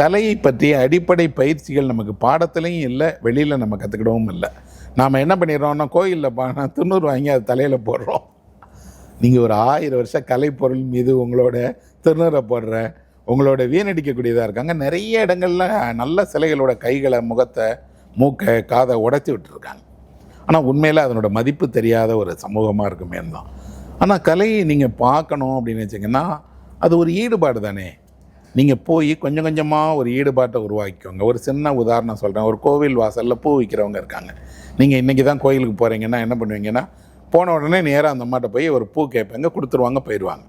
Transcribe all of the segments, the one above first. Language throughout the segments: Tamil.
கலையை பற்றிய அடிப்படை பயிற்சிகள் நமக்கு பாடத்துலையும் இல்லை, வெளியில் நம்ம கற்றுக்கிடவும் இல்லை. நாம் என்ன பண்ணிடுறோம்னா கோயிலில் திருநூறு வாங்கி அது தலையில் போடுறோம். நீங்கள் ஒரு 1000 வருஷம் கலைப்பொருள் மீது உங்களோட திருநூறை போடுற உங்களோட வீணடிக்கக்கூடியதாக இருக்காங்க. நிறைய இடங்களில் நல்ல சிலைகளோட கைகளை, முகத்தை, மூக்கை, காதை உடைச்சி விட்டுருக்காங்க. ஆனால் உண்மையில் அதனோட மதிப்பு தெரியாத ஒரு சமூகமாக இருக்குமே தான். ஆனால் கலையை நீங்கள் பார்க்கணும் அப்படின்னு வச்சிங்கன்னா அது ஒரு ஈடுபாடு தானே. நீங்கள் போய் கொஞ்சம் கொஞ்சமாக ஒரு ஈடுபாட்டை உருவாக்கிக்கோங்க. ஒரு சின்ன உதாரணம் சொல்கிறேன். ஒரு கோவில் வாசலில் பூ விற்கிறவங்க இருக்காங்க. நீங்கள் இன்றைக்கி தான் கோயிலுக்கு போகிறீங்கன்னா என்ன பண்ணுவீங்கன்னா, போன உடனே நேராக அந்த அம்மாட்ட போய் ஒரு பூ கேட்பேங்க, கொடுத்துருவாங்க, போயிடுவாங்க.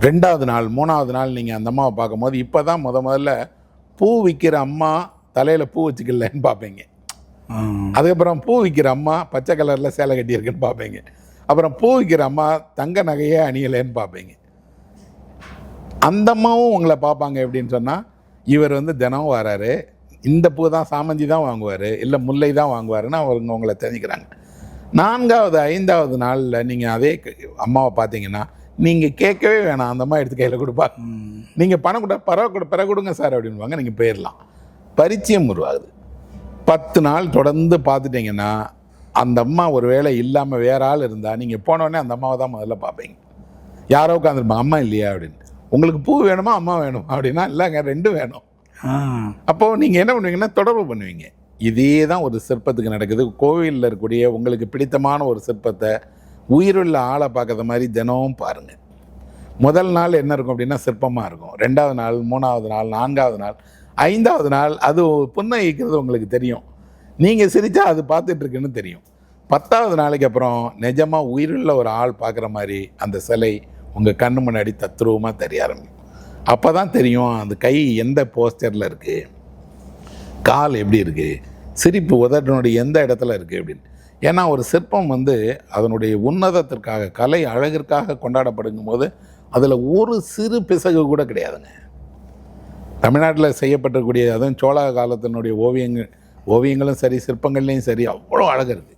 2வது நாள் 3வது நாள் நீங்கள் அந்த அம்மாவை பார்க்கும்போது இப்போ தான் முதல்ல பூ விற்கிற அம்மா தலையில் பூ வச்சுக்கலன்னு பார்ப்பீங்க. அதுக்கப்புறம் பூ விற்கிற அம்மா பச்சை கலரில் சேலை கட்டியிருக்குன்னு பார்ப்பீங்க. அப்புறம் பூ விற்கிற அம்மா தங்க நகையே அணியலைன்னு பார்ப்பீங்க. அந்த அம்மாவும் உங்களை பார்ப்பாங்க. எப்படின்னு சொன்னால், இவர் தினம் வராரு, இந்த பூ தான் சாமந்தி தான் வாங்குவார், இல்லை முல்லை தான் வாங்குவாருன்னு அவங்க உங்களை தெரிஞ்சுக்கிறாங்க. 4வது 5வது நாளில் நீங்கள் அதே அம்மாவை பார்த்தீங்கன்னா நீங்கள் கேட்கவே வேணாம், அந்த அம்மா எடுத்து கையில் கொடுப்பாங்க. நீங்கள் பணம் கூட பிற கொடுங்க சார் அப்படின்வாங்க. நீங்கள் போயிடலாம். பரிச்சயம் உருவாகுது. 10 நாள் தொடர்ந்து பார்த்துட்டிங்கன்னா அந்த அம்மா ஒரு வேளை இல்லாமல் வேற ஆள் இருந்தால் நீங்கள் போனோடனே அந்த அம்மாவை தான் முதல்ல பார்ப்பீங்க. யாரோ உட்காந்துருப்பாங்க, அம்மா இல்லையா அப்படின்னு. உங்களுக்கு பூ வேணுமா அம்மா வேணும் அப்படின்னா, இல்லைங்க 2 வேணும். அப்போது நீங்கள் என்ன பண்ணுவீங்கன்னா தொடர்பு பண்ணுவீங்க. இதே தான் ஒரு சிற்பத்துக்கு நடக்குது. கோவிலில் இருக்கக்கூடிய உங்களுக்கு பிடித்தமான ஒரு சிற்பத்தை உயிருள்ள ஆளை பார்க்குற மாதிரி தினமும் பாருங்கள். முதல் நாள் என்ன இருக்கும் அப்படின்னா சிற்பமாக இருக்கும். 2வது நாள், 3வது நாள், 4வது நாள், 5வது நாள் அது புன்னகிக்கிறது உங்களுக்கு தெரியும். நீங்கள் சிரித்தா அது பார்த்துட்ருக்குன்னு தெரியும். 10வது நாளைக்கு அப்புறம் நிஜமாக உயிருள்ள ஒரு ஆள் பார்க்குற மாதிரி அந்த சிலை உங்கள் கண்ணு முன்னாடி தத்ரூபமாக தெரிய ஆரம்பிக்கும். அப்போ தான் தெரியும் அந்த கை எந்த போஸ்டரில் இருக்குது, கால் எப்படி இருக்குது, சிரிப்பு உதட்டினுடைய எந்த இடத்துல இருக்குது அப்படின்னு. ஏன்னா ஒரு சிற்பம் அதனுடைய உன்னதத்திற்காக, கலை அழகிற்காக கொண்டாடப்படுங்கும் போது அதில் ஒரு சிறு பிசகு கூட கிடையாதுங்க. தமிழ்நாட்டில் செய்யப்பட்டிருக்கூடிய அதுவும் சோழ காலத்தினுடைய ஓவியங்களும் சரி, சிற்பங்கள்லேயும் சரி, அவ்வளோ அழகு இருக்குது.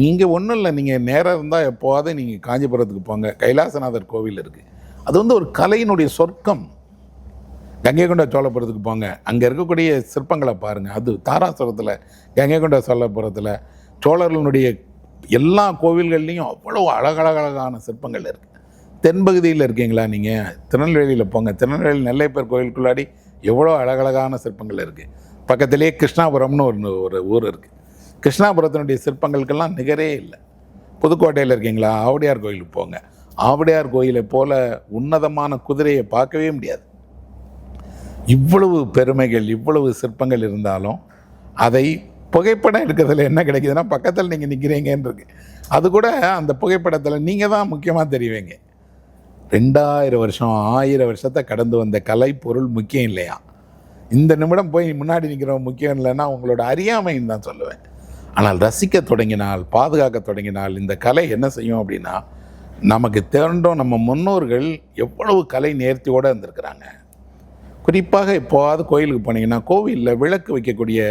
இங்கே ஒன்றும் இல்லை, நீங்கள் நேராக இருந்தால் எப்போவாது நீங்கள் காஞ்சிபுரத்துக்கு போங்க, கைலாசநாதர் கோவில் இருக்குது. அது ஒரு கலையினுடைய சொர்க்கம். கங்கை கொண்ட சோழபுரத்துக்கு போங்க, அங்கே இருக்கக்கூடிய சிற்பங்களை பாருங்கள். அது தாராசுரத்தில், கங்கை கொண்ட சோழபுரத்தில் சோழர்களுடைய எல்லா கோவில்கள்லேயும் அவ்வளோ அழகழகான சிற்பங்கள் இருக்குது. தென்பகுதியில் இருக்கீங்களா நீங்கள், திருநெல்வேலியில் போங்க. திருநெல்வேலி நெல்லையப்பர் கோவிலுக்குள்ளாடி எவ்வளோ அழகழகான சிற்பங்கள் இருக்குது. பக்கத்திலேயே கிருஷ்ணாபுரம்னு ஒரு ஊர் இருக்குது. கிருஷ்ணாபுரத்தினுடைய சிற்பங்களுக்கெல்லாம் நிகரே இல்லை. புதுக்கோட்டையில் இருக்கீங்களா, ஆவுடையார் கோயிலுக்கு போங்க. ஆவுடையார் கோயிலை போல் உன்னதமான குதிரையை பார்க்கவே முடியாது. இவ்வளவு பெருமைகள், இவ்வளவு சிற்பங்கள் இருந்தாலும் அதை புகைப்படம் எடுக்கிறதுல என்ன கிடைக்குதுன்னா பக்கத்தில் நீங்கள் நிற்கிறீங்கன்னு இருக்கு. அது கூட அந்த புகைப்படத்தில் நீங்கள் தான் முக்கியமாக தெரிவிங்க. 2000 வருஷம் 1000 வருஷத்தை கடந்து வந்த கலை பொருள் முக்கியம் இல்லையா? இந்த நிமிடம் போய் முன்னாடி நிற்கிறவங்க முக்கியம் இல்லைன்னா உங்களோட அறியாமைன்னு தான் சொல்லுவேன். ஆனால் ரசிக்க தொடங்கினால், பாதுகாக்க தொடங்கினால் இந்த கலை என்ன செய்யும் அப்படின்னா, நமக்கு தேர்ந்தோம் நம்ம முன்னோர்கள் எவ்வளவு கலை நேர்த்தியோடு இருந்திருக்கிறாங்க. குறிப்பாக எப்போவாது கோயிலுக்கு போனீங்கன்னா கோவிலில் விளக்கு வைக்கக்கூடிய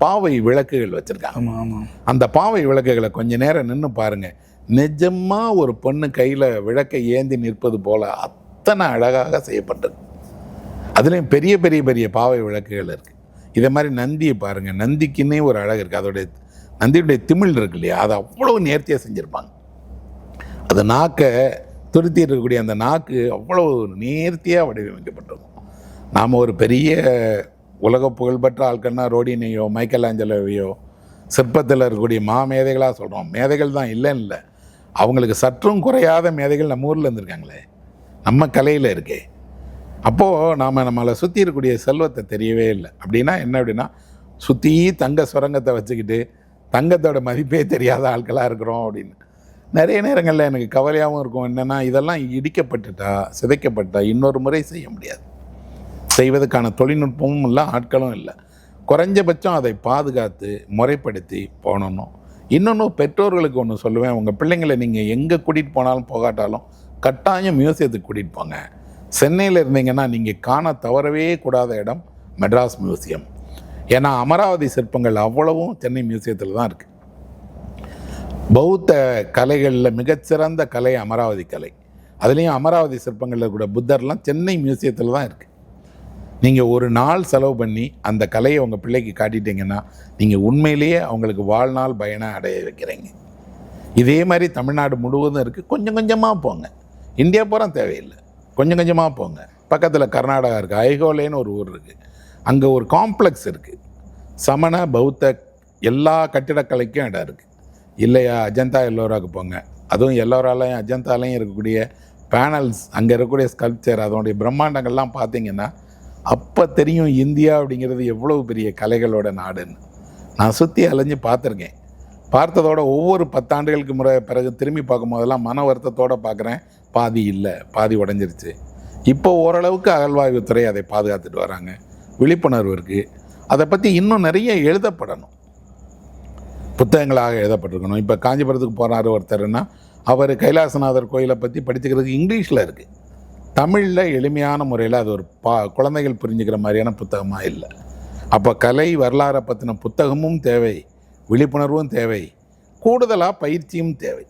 பாவை விளக்குகள் வச்சுருக்காங்க. அந்த பாவை விளக்குகளை கொஞ்சம் நேரம் நின்று பாருங்கள். நிஜமாக ஒரு பொண்ணு கையில் விளக்கை ஏந்தி நிற்பது போல் அத்தனை அழகாக செய்யப்பட்டிருக்கு. அதுலேயும் பெரிய பெரிய பெரிய பாவை விளக்குகள் இருக்குது. இதே மாதிரி நந்தியை பாருங்கள். நந்திக்குன்னே ஒரு அழகு இருக்குது. அதோடைய நந்தியுடைய திமிழ் இருக்கு இல்லையா, அதை அவ்வளோ நேர்த்தியாக செஞ்சுருப்பாங்க. அது நாக்கை துருத்தி இருக்கக்கூடிய அந்த நாக்கு அவ்வளோ நேர்த்தியாக வடிவமைக்கப்பட்டிருக்கும். நாம் ஒரு பெரிய உலக புகழ்பெற்ற ஆட்கள்னா ரோடினையோ மைக்கேல் ஆஞ்சலோவையோ சிற்பத்தில் இருக்கக்கூடிய மேதைகளாக சொல்கிறோம். மேதைகள் தான், இல்லைன்னு இல்லை. அவங்களுக்கு சற்றும் குறையாத மேதைகள் நம்ம ஊரில் இருந்திருக்காங்களே, நம்ம கலையில் இருக்கே. அப்போது நம்மளை சுற்றி இருக்கக்கூடிய செல்வத்தை தெரியவே இல்லை. அப்படின்னா என்ன அப்படின்னா, சுற்றி தங்க சுரங்கத்தை வச்சுக்கிட்டு தங்கத்தோட மதிப்பே தெரியாத ஆட்களாக இருக்கிறோம் அப்படின்னு. நிறைய நேரங்களில் எனக்கு கவலையாகவும் இருக்கும். என்னென்னா, இதெல்லாம் இடிக்கப்பட்டுட்டா, சிதைக்கப்பட்டா இன்னொரு முறை செய்ய முடியாது. செய்வதற்கான தொழில்நுட்பமும் இல்லை, ஆட்களும் இல்லை. குறைஞ்சபட்சம் அதை பாதுகாத்து முறைப்படுத்தி போனணும். இன்னொன்று, பெற்றோர்களுக்கு ஒன்று சொல்லுவேன். உங்கள் பிள்ளைங்களை நீங்கள் எங்கே கூட்டிகிட்டு போனாலும் போகாட்டாலும் கட்டாயம் மியூசியத்துக்கு கூட்டிகிட்டு போங்க. சென்னையில் இருந்தீங்கன்னா நீங்கள் காண தவறவே கூடாத இடம் மெட்ராஸ் மியூசியம். ஏன்னா அமராவதி சிற்பங்கள் அவ்வளவும் சென்னை மியூசியத்தில் தான் இருக்குது. பௌத்த கலைகளில் மிகச்சிறந்த கலை அமராவதி கலை. அதுலேயும் அமராவதி சிற்பங்களில் கூட புத்தர்லாம் சென்னை மியூசியத்தில் தான் இருக்குது. நீங்கள் ஒரு நாள் செலவு பண்ணி அந்த கலையை உங்கள் பிள்ளைக்கு காட்டிட்டீங்கன்னா நீங்கள் உண்மையிலேயே அவங்களுக்கு வாழ்நாள் பயனை அடைய வைக்கிறீங்க. இதே மாதிரி தமிழ்நாடு முழுவதும் இருக்குது. கொஞ்சம் கொஞ்சமாக போங்க. இந்தியா பூரா தேவையில்லை, கொஞ்சம் கொஞ்சமாக போங்க. பக்கத்தில் கர்நாடகா இருக்குது, ஐஹோலேன்னு ஒரு ஊர் இருக்குது. அங்கே ஒரு காம்ப்ளெக்ஸ் இருக்குது. சமண பௌத்த எல்லா கட்டிடக்கலைக்கும் இடம் இருக்குது. இல்லையா, அஜந்தா எல்லோராவுக்கு போங்க. அதுவும் எல்லோராலையும் அஜந்தாலையும் இருக்கக்கூடிய பேனல்ஸ், அங்கே இருக்கக்கூடிய ஸ்கல்ப்சர், அதனுடைய பிரம்மாண்டங்கள்லாம் பார்த்தீங்கன்னா அப்போ தெரியும் இந்தியா அப்படிங்கிறது எவ்வளவு பெரிய கலைகளோட நாடுன்னு. நான் சுற்றி அலைஞ்சு பார்த்துருக்கேன். பார்த்ததோட ஒவ்வொரு 10 ஆண்டுகளுக்கு பிறகு திரும்பி பார்க்கும் போதெல்லாம் மன வருத்தத்தோடு பார்க்குறேன், பாதி இல்லை, பாதி உடஞ்சிருச்சு. இப்போ ஓரளவுக்கு அகழ்வாய்வுத்துறை அதை பாதுகாத்துட்டு வராங்க, விழிப்புணர்வு இருக்குது. அதை பற்றி இன்னும் நிறைய எழுதப்படணும், புத்தகங்களாக எழுதப்பட்டிருக்கணும். இப்போ காஞ்சிபுரத்துக்கு போகிறாரு ஒருத்தர்னா அவர் கைலாசநாதர் கோயிலை பற்றி படிச்சுக்கிறதுக்கு இங்கிலீஷில் இருக்குது. தமிழில் எளிமையான முறையில் அது ஒரு குழந்தைகள் புரிஞ்சுக்கிற மாதிரியான புத்தகமாக இல்லை. அப்போ கலை வரலாறை பற்றின புத்தகமும் தேவை, விழிப்புணர்வும் தேவை, கூடுதலாக பயிற்சியும் தேவை.